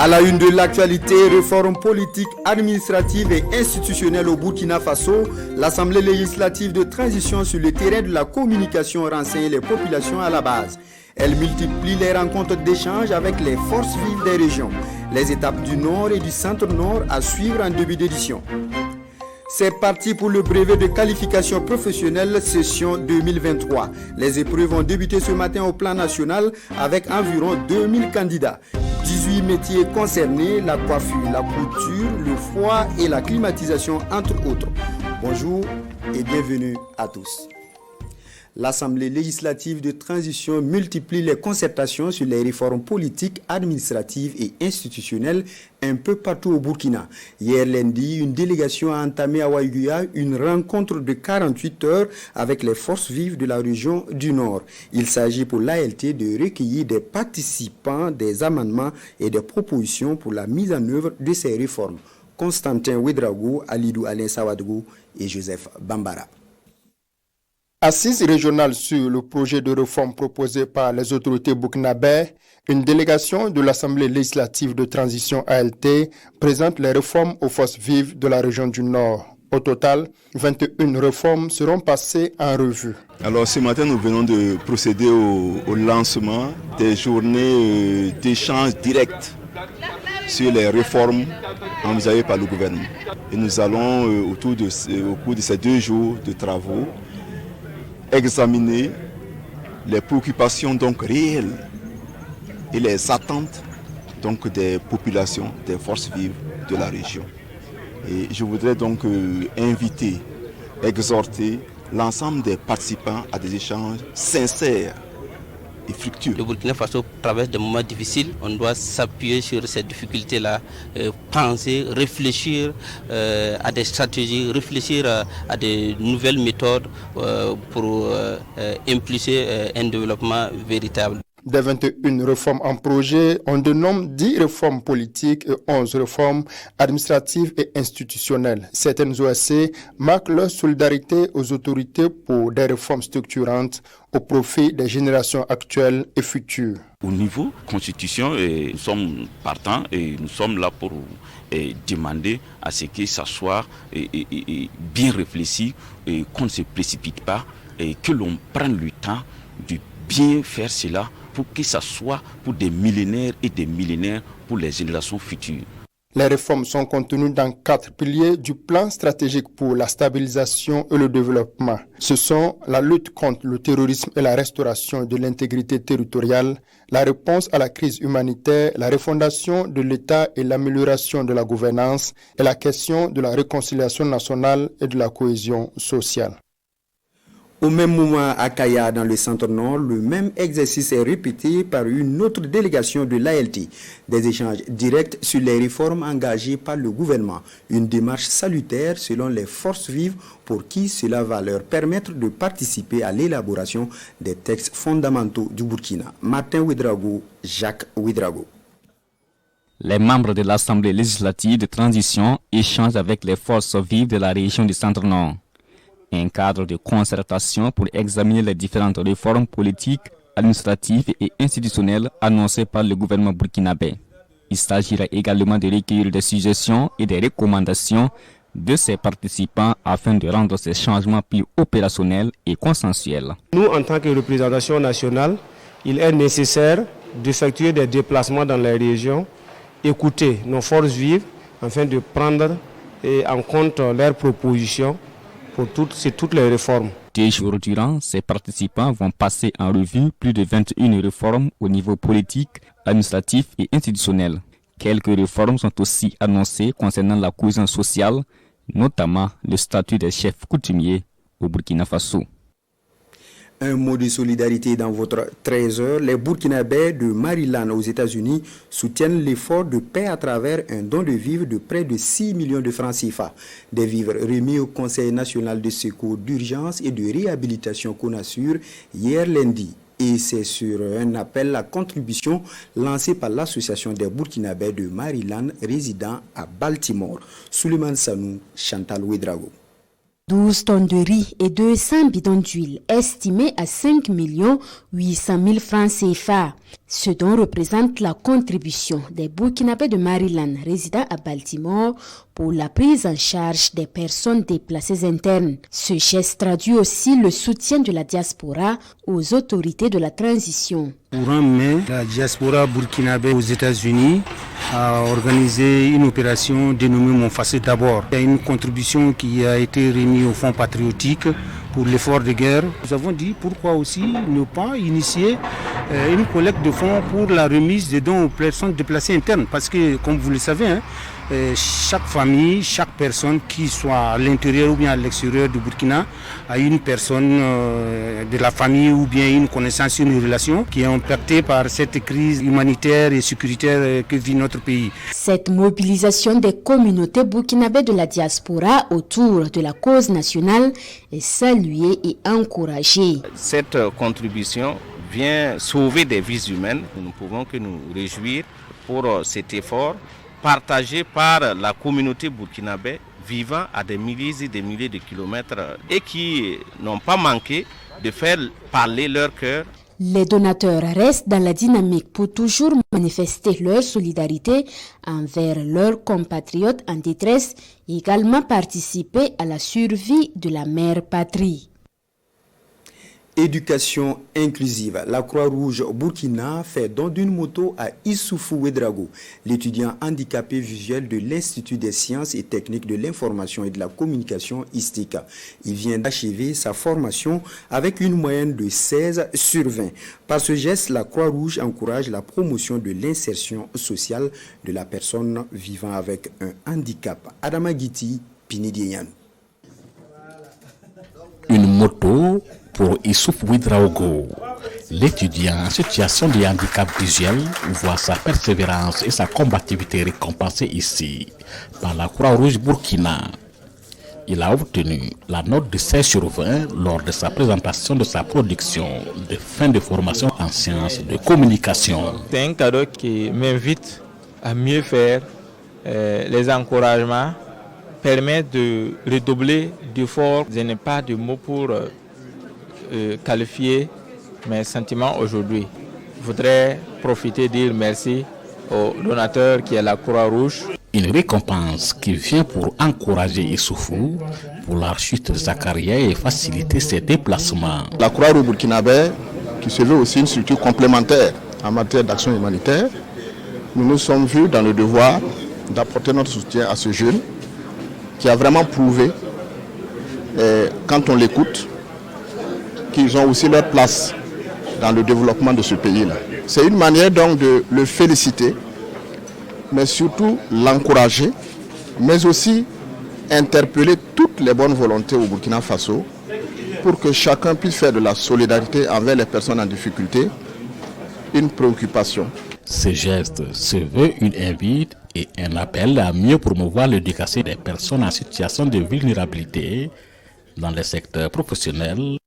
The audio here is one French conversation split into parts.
À la une de l'actualité, réforme politique, administrative et institutionnelle au Burkina Faso, l'Assemblée législative de transition sur le terrain de la communication renseigne les populations à la base. Elle multiplie les rencontres d'échange avec les forces vives des régions. Les étapes du Nord et du Centre-Nord à suivre en début d'édition. C'est parti pour le brevet de qualification professionnelle session 2023. Les épreuves ont débuté ce matin au plan national avec environ 2000 candidats. 18 métiers concernés, la coiffure, la couture, le froid et la climatisation entre autres. Bonjour et bienvenue à tous. L'Assemblée législative de transition multiplie les concertations sur les réformes politiques, administratives et institutionnelles un peu partout au Burkina. Hier lundi, une délégation a entamé à Ouagadougou une rencontre de 48 heures avec les forces vives de la région du Nord. Il s'agit pour l'ALT de recueillir des participants, des amendements et des propositions pour la mise en œuvre de ces réformes. Constantin Ouedraogo, Alidou Alain Sawadougou et Joseph Bambara. Assise régionale sur le projet de réforme proposé par les autorités burkinabées, une délégation de l'Assemblée législative de transition ALT présente les réformes aux forces vives de la région du Nord. Au total, 21 réformes seront passées en revue. Alors ce matin, nous venons de procéder au lancement des journées d'échange direct sur les réformes envisagées par le gouvernement. Et nous allons, au cours de ces 2 jours de travaux, examiner les préoccupations donc réelles et les attentes donc des populations, des forces vives de la région. Et je voudrais donc inviter, exhorter l'ensemble des participants à des échanges sincères et fructueux. Le Burkina Faso traverse des moments difficiles. On doit s'appuyer sur ces difficultés-là, penser, réfléchir à des stratégies, réfléchir à des nouvelles méthodes pour impulser un développement véritable. Des 21 réformes en projet, on dénomme 10 réformes politiques et 11 réformes administratives et institutionnelles. Certaines OSC marquent leur solidarité aux autorités pour des réformes structurantes au profit des générations actuelles et futures. Au niveau constitution, nous sommes partants et nous sommes là pour demander à ce que ça soit bien réfléchi, et qu'on ne se précipite pas et que l'on prenne le temps de bien faire cela pour que ça soit pour des millénaires et des millénaires pour les générations futures. Les réformes sont contenues dans 4 piliers du plan stratégique pour la stabilisation et le développement. Ce sont la lutte contre le terrorisme et la restauration de l'intégrité territoriale, la réponse à la crise humanitaire, la refondation de l'État et l'amélioration de la gouvernance et la question de la réconciliation nationale et de la cohésion sociale. Au même moment, à Kaya, dans le centre-nord, le même exercice est répété par une autre délégation de l'ALT. Des échanges directs sur les réformes engagées par le gouvernement. Une démarche salutaire selon les forces vives pour qui cela va leur permettre de participer à l'élaboration des textes fondamentaux du Burkina. Martin Ouedraogo, Jacques Ouedraogo. Les membres de l'Assemblée législative de transition échangent avec les forces vives de la région du centre-nord. Un cadre de concertation pour examiner les différentes réformes politiques, administratives et institutionnelles annoncées par le gouvernement burkinabé. Il s'agira également de recueillir des suggestions et des recommandations de ses participants afin de rendre ces changements plus opérationnels et consensuels. Nous, en tant que représentation nationale, il est nécessaire d'effectuer des déplacements dans les régions, écouter nos forces vives afin de prendre en compte leurs propositions pour toutes les réformes. 2 jours durant, ces participants vont passer en revue plus de 21 réformes au niveau politique, administratif et institutionnel. Quelques réformes sont aussi annoncées concernant la cohésion sociale, notamment le statut des chefs coutumiers au Burkina Faso. Un mot de solidarité dans votre 13h. Les Burkinabés de Maryland aux États-Unis soutiennent l'effort de paix à travers un don de vivres de près de 6 millions de francs CFA. Des vivres remis au Conseil national de secours d'urgence et de réhabilitation CONASUR hier lundi. Et c'est sur un appel à contribution lancé par l'Association des Burkinabés de Maryland résidant à Baltimore. Souleymane Sanou, Chantal Ouedraogo. 12 tonnes de riz et 200 bidons d'huile, estimés à 5 800 000 francs CFA. Ce don représente la contribution des Burkinabés de Maryland résidant à Baltimore pour la prise en charge des personnes déplacées internes. Ce geste traduit aussi le soutien de la diaspora aux autorités de la transition. Courant mai, la diaspora burkinabé aux États-Unis a organisé une opération dénommée Mon Fassé d'abord. Il y a une contribution qui a été remise au Fonds patriotique pour l'effort de guerre. Nous avons dit pourquoi aussi ne pas initier une collecte de fonds pour la remise des dons aux personnes déplacées internes. Parce que, comme vous le savez, chaque famille, chaque personne qui soit à l'intérieur ou bien à l'extérieur du Burkina a une personne de la famille ou bien une connaissance, une relation qui est impactée par cette crise humanitaire et sécuritaire que vit notre pays. Cette mobilisation des communautés burkinabées de la diaspora autour de la cause nationale est saluée et encouragée. Cette contribution vient sauver des vies humaines. Nous ne pouvons que nous réjouir pour cet effort partagé par la communauté burkinabé vivant à des milliers et des milliers de kilomètres et qui n'ont pas manqué de faire parler leur cœur. Les donateurs restent dans la dynamique pour toujours manifester leur solidarité envers leurs compatriotes en détresse et également participer à la survie de la mère patrie. Éducation inclusive. La Croix-Rouge au Burkina fait don d'une moto à Issoufou Ouedraogo, l'étudiant handicapé visuel de l'Institut des sciences et techniques de l'information et de la communication ISTICA. Il vient d'achever sa formation avec une moyenne de 16 sur 20. Par ce geste, la Croix-Rouge encourage la promotion de l'insertion sociale de la personne vivant avec un handicap. Adama Guiti, Pinidieyan. Une moto pour Issoufou Ouedraogo. L'étudiant en situation de handicap visuel voit sa persévérance et sa combativité récompensées ici par la Croix-Rouge Burkina. Il a obtenu la note de 16 sur 20 lors de sa présentation de sa production de fin de formation en sciences de communication. C'est un cadeau qui m'invite à mieux faire. Les encouragements permettent de redoubler d'efforts. Je n'ai pas de mots pour qualifier mes sentiments aujourd'hui. Je voudrais profiter et dire merci au donateur qui est la Croix-Rouge. Une récompense qui vient pour encourager Issoufou pour la chute de sa carrière et faciliter ses déplacements. La Croix-Rouge burkinabé, qui se veut aussi une structure complémentaire en matière d'action humanitaire, nous nous sommes vus dans le devoir d'apporter notre soutien à ce jeune qui a vraiment prouvé, quand on l'écoute, qu'ils ont aussi leur place dans le développement de ce pays-là. C'est une manière donc de le féliciter, mais surtout l'encourager, mais aussi interpeller toutes les bonnes volontés au Burkina Faso pour que chacun puisse faire de la solidarité envers les personnes en difficulté une préoccupation. Ce geste se veut une invite et un appel à mieux promouvoir l'éducation des personnes en situation de vulnérabilité dans les secteurs professionnels.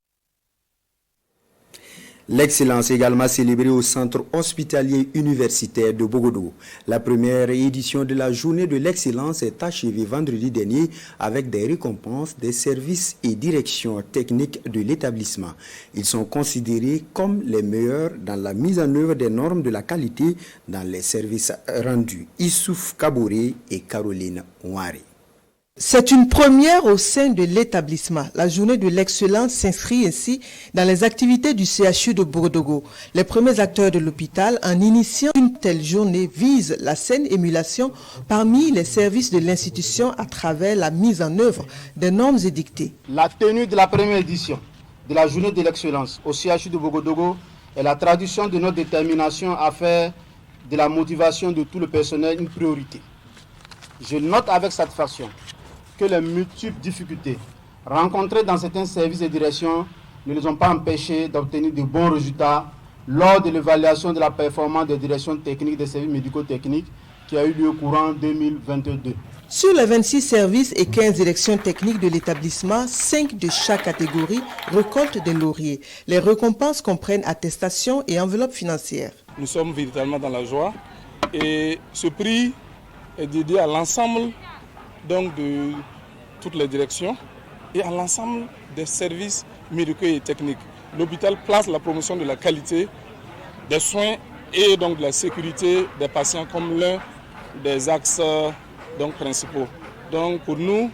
L'excellence également célébrée au centre hospitalier universitaire de Bogodo. La première édition de la journée de l'excellence est achevée vendredi dernier avec des récompenses des services et directions techniques de l'établissement. Ils sont considérés comme les meilleurs dans la mise en œuvre des normes de la qualité dans les services rendus. Issouf Kabouré et Caroline Ouari. C'est une première au sein de l'établissement. La journée de l'excellence s'inscrit ainsi dans les activités du CHU de Bordeaux. Les premiers acteurs de l'hôpital, en initiant une telle journée, visent la saine émulation parmi les services de l'institution à travers la mise en œuvre des normes édictées. La tenue de la première édition de la journée de l'excellence au CHU de Bordeaux est la traduction de notre détermination à faire de la motivation de tout le personnel une priorité. Je note avec satisfaction que les multiples difficultés rencontrées dans certains services et directions ne les ont pas empêchés d'obtenir de bons résultats lors de l'évaluation de la performance des directions techniques des services médico-techniques qui a eu lieu courant 2022. Sur les 26 services et 15 directions techniques de l'établissement, 5 de chaque catégorie récoltent des lauriers. Les récompenses comprennent attestations et enveloppes financières. Nous sommes véritablement dans la joie et ce prix est dédié à l'ensemble donc de toutes les directions et à l'ensemble des services médicaux et techniques. L'hôpital place la promotion de la qualité des soins et donc de la sécurité des patients comme l'un des axes donc, principaux. Donc pour nous,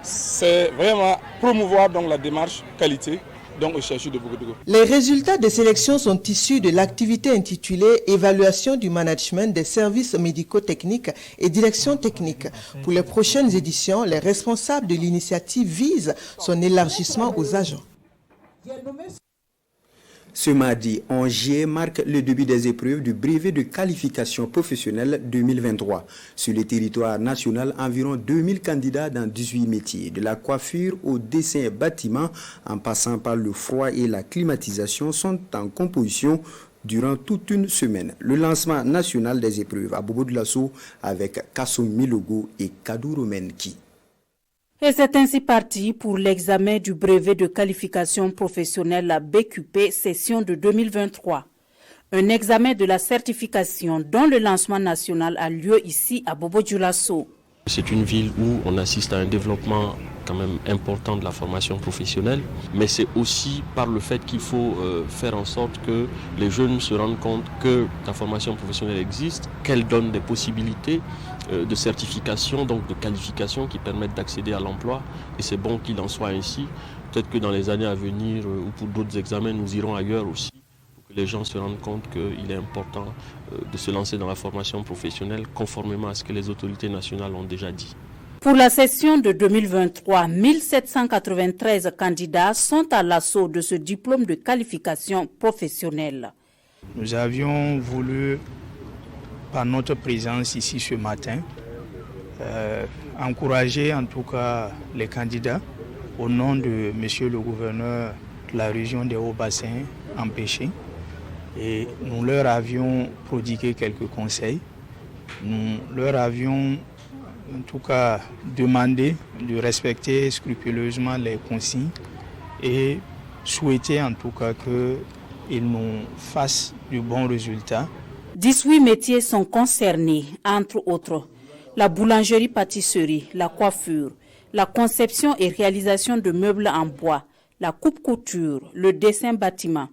c'est vraiment promouvoir donc, la démarche qualité donc, au CHU de Bogodougou. Les résultats des sélections sont issus de l'activité intitulée « Évaluation du management des services médico-techniques et direction technique ». Pour les prochaines éditions, les responsables de l'initiative visent son élargissement aux agents. Ce mardi 11 juillet marque le début des épreuves du brevet de qualification professionnelle 2023. Sur le territoire national, environ 2000 candidats dans 18 métiers, de la coiffure au dessin et bâtiment, en passant par le froid et la climatisation, sont en composition durant toute une semaine. Le lancement national des épreuves à Bobo-Dioulasso avec Kassoum Milogo et Kadou Romenki. Et c'est ainsi parti pour l'examen du brevet de qualification professionnelle à BQP session de 2023. Un examen de la certification dont le lancement national a lieu ici à Bobo-Dioulasso. C'est une ville où on assiste à un développement quand même important de la formation professionnelle, mais c'est aussi par le fait qu'il faut faire en sorte que les jeunes se rendent compte que la formation professionnelle existe, qu'elle donne des possibilités de certification, donc de qualification qui permettent d'accéder à l'emploi, et c'est bon qu'il en soit ainsi. Peut-être que dans les années à venir ou pour d'autres examens, nous irons ailleurs aussi, pour que les gens se rendent compte qu'il est important de se lancer dans la formation professionnelle conformément à ce que les autorités nationales ont déjà dit. Pour la session de 2023, 1793 candidats sont à l'assaut de ce diplôme de qualification professionnelle. Nous avions voulu, par notre présence ici ce matin, encourager en tout cas les candidats au nom de Monsieur le gouverneur de la région des Hauts-Bassins empêchés. Et nous leur avions prodigué quelques conseils. Nous leur avions en tout cas demandé de respecter scrupuleusement les consignes et souhaiter en tout cas qu'ils nous fassent de bons résultats. 18 métiers sont concernés, entre autres la boulangerie-pâtisserie, la coiffure, la conception et réalisation de meubles en bois, la coupe-couture, le dessin-bâtiment,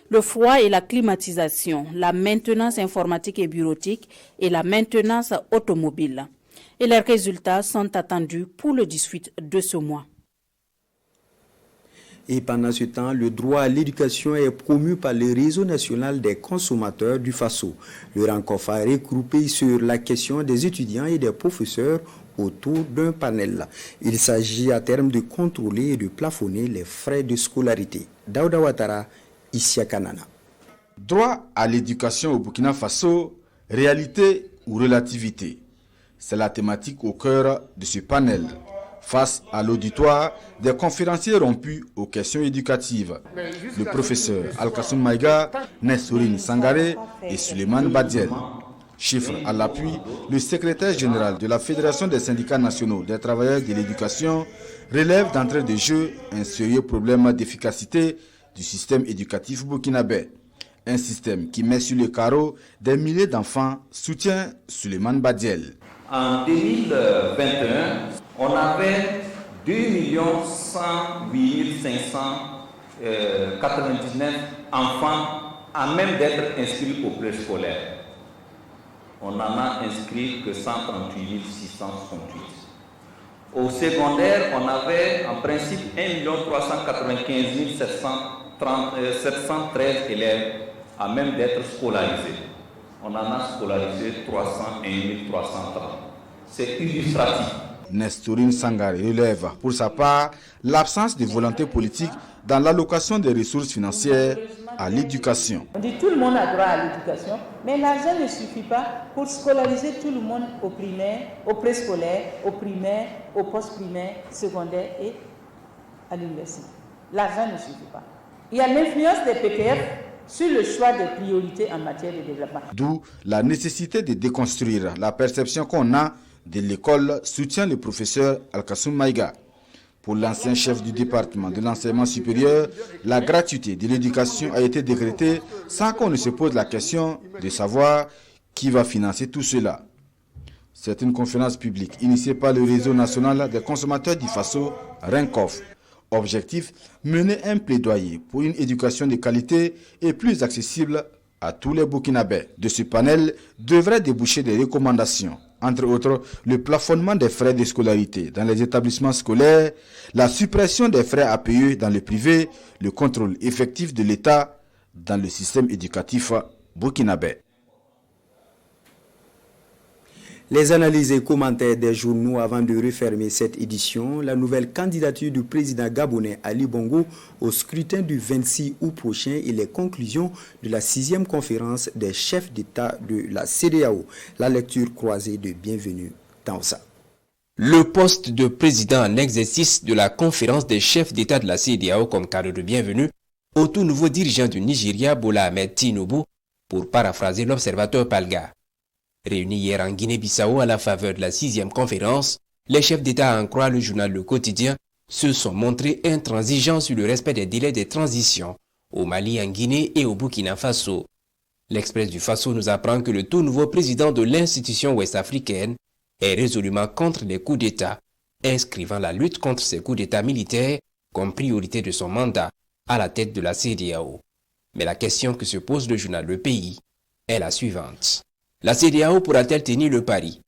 le froid et la climatisation, la maintenance informatique et bureautique et la maintenance automobile. Et les résultats sont attendus pour le 18 de ce mois. Et pendant ce temps, le droit à l'éducation est promu par le réseau national des consommateurs du FASO. Le rencontre a regroupé sur la question des étudiants et des professeurs autour d'un panel. Il s'agit à terme de contrôler et de plafonner les frais de scolarité. Daouda Ouattara, Isia Kanana. Droit à l'éducation au Burkina Faso, réalité ou relativité? C'est la thématique au cœur de ce panel. Face à l'auditoire, des conférenciers rompus aux questions éducatives. Le professeur Al-Kassoum Maïga, Nestorine Sangaré et Suleiman Badiel. Chiffre à l'appui, le secrétaire général de la Fédération des syndicats nationaux des travailleurs de l'éducation relève d'entrée de jeu un sérieux problème d'efficacité du système éducatif burkinabé. Un système qui met sur le carreau des milliers d'enfants, soutient Suleiman Badiel. En 2021, on avait 2 108 599 enfants à même d'être inscrits au préscolaire. On n'en a inscrit que 138 668. Au secondaire, on avait en principe 1 395 713 élèves à même d'être scolarisés. On en a scolarisé 301 330. C'est illustratif. Nestorine Sangaré relève pour sa part l'absence de volonté politique dans l'allocation des ressources financières à l'éducation. On dit tout le monde a droit à l'éducation, mais l'argent ne suffit pas pour scolariser tout le monde au primaire, au préscolaire, au primaire, au post-primaire, secondaire et à l'université. L'argent ne suffit pas. Il y a l'influence des PPF sur le choix des priorités en matière de développement. D'où la nécessité de déconstruire la perception qu'on a de l'école, soutient le professeur Al-Kassoum Maïga. Pour l'ancien chef du département de l'enseignement supérieur, la gratuité de l'éducation a été décrétée sans qu'on ne se pose la question de savoir qui va financer tout cela. C'est une conférence publique initiée par le réseau national des consommateurs du FASO, RENCOF. Objectif, mener un plaidoyer pour une éducation de qualité et plus accessible à tous les Burkinabés de ce panel devrait déboucher des recommandations. Entre autres, le plafonnement des frais de scolarité dans les établissements scolaires, la suppression des frais à payer dans le privé, le contrôle effectif de l'État dans le système éducatif burkinabé. Les analyses et commentaires des journaux avant de refermer cette édition. La nouvelle candidature du président gabonais Ali Bongo au scrutin du 26 août prochain et les conclusions de la 6e conférence des chefs d'État de la CEDEAO. La lecture croisée de Bienvenue Taoussa. Le poste de président en exercice de la conférence des chefs d'État de la CEDEAO comme cadeau de bienvenue au tout nouveau dirigeant du Nigeria, Bola Ahmed Tinubu, pour paraphraser l'observateur Palga. Réunis hier en Guinée-Bissau à la faveur de la 6e conférence, les chefs d'État, à en croire le journal Le Quotidien, se sont montrés intransigeants sur le respect des délais de transition au Mali, en Guinée et au Burkina Faso. L'Express du Faso nous apprend que le tout nouveau président de l'institution ouest-africaine est résolument contre les coups d'État, inscrivant la lutte contre ces coups d'État militaires comme priorité de son mandat à la tête de la CEDEAO. Mais la question que se pose le journal Le Pays est la suivante. La CEDEAO pourra-t-elle tenir le pari?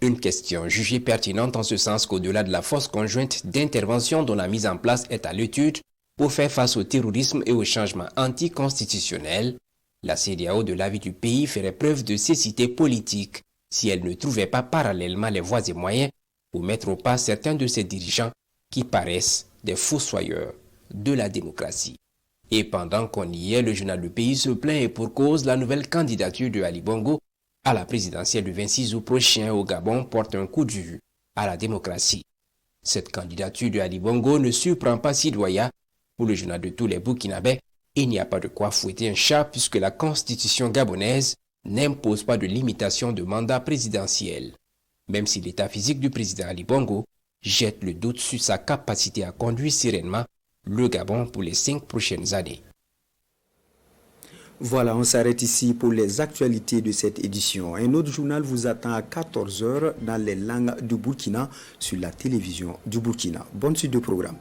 Une question jugée pertinente en ce sens qu'au-delà de la force conjointe d'intervention dont la mise en place est à l'étude pour faire face au terrorisme et aux changements anticonstitutionnels, la CEDEAO de l'avis du pays ferait preuve de cécité politique si elle ne trouvait pas parallèlement les voies et moyens pour mettre au pas certains de ses dirigeants qui paraissent des fossoyeurs de la démocratie. Et pendant qu'on y est, le journal Le Pays se plaint et pour cause, la nouvelle candidature de Ali Bongo à la présidentielle du 26 août prochain au Gabon porte un coup dur à la démocratie. Cette candidature de Ali Bongo ne surprend pas Sidoya. Pour le journal de tous les Burkinabés, il n'y a pas de quoi fouetter un chat puisque la constitution gabonaise n'impose pas de limitation de mandat présidentiel. Même si l'état physique du président Ali Bongo jette le doute sur sa capacité à conduire sereinement le Gabon pour les 5 prochaines années. Voilà, on s'arrête ici pour les actualités de cette édition. Un autre journal vous attend à 14h dans les langues du Burkina sur la télévision du Burkina. Bonne suite de programme.